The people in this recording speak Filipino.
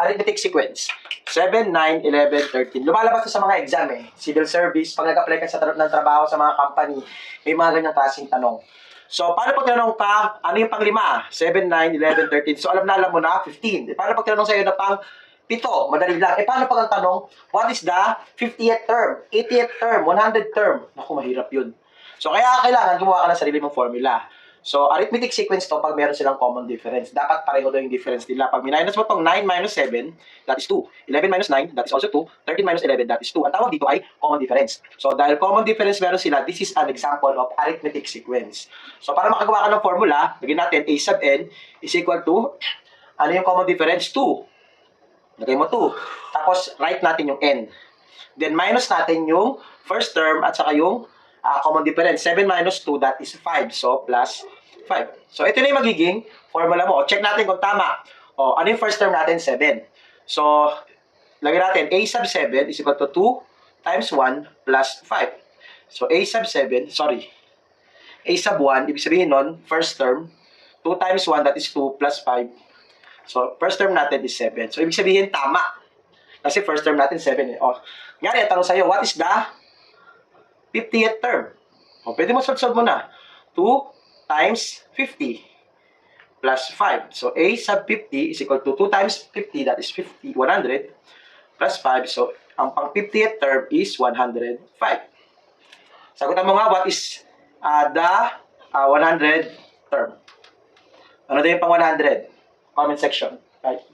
arithmetic sequence. 7, 9, 11, 13. Lumalabas na sa mga exam eh. Civil service, pag nag-apply ka sa ng trabaho sa mga company, may mga ganyang klaseng tanong. So, paano pag tinanong ka, ano yung pang-5? 7, 9, 11, 13. So, alam mo na, 15. Paano pag tinanong sa'yo na pang-7? Madali lang. Paano pag ang tanong, what is the 50th term, 80th term, 100th term? Naku, mahirap yun. So, kaya kailangan gumawa ka ng sarili mong formula. So, arithmetic sequence to pag meron silang common difference. Dapat pareho daw yung difference nila. Pag minus mo itong 9 minus 7, that is 2. 11 minus 9, that is also 2. 13 minus 11, that is 2. Ang tawag dito ay common difference. So, dahil common difference meron sila, this is an example of arithmetic sequence. So, para makagawa ka ng formula, lagyan natin a sub n is equal to, ano yung common difference? 2. Lagay mo 2. Tapos, write natin yung n. Then, minus natin yung first term at saka yung common difference. 7 minus 2, that is 5. So, plus 5. So, ito na yung magiging formula mo. Check natin kung tama. O, ano yung first term natin? 7. So, lagyan natin, a sub 7 is equal to 2 times 1 plus 5. So, a sub 7, sorry. A sub 1, ibig sabihin nun, first term, 2 times 1, that is 2 plus 5. So, first term natin is 7. So, ibig sabihin, tama. Kasi first term natin 7 eh. O, ngayari, tanong sa'yo, what is the 50th term? O, pwede mo solve mo na. 2 times 50 plus 5. So, a sub 50 is equal to 2 times 50, that is 50, 100, plus 5. So, ang pang 50th term is 105. Sagutan mo nga, what is the 100 term? Ano din yung pang 100? Comment section. Right?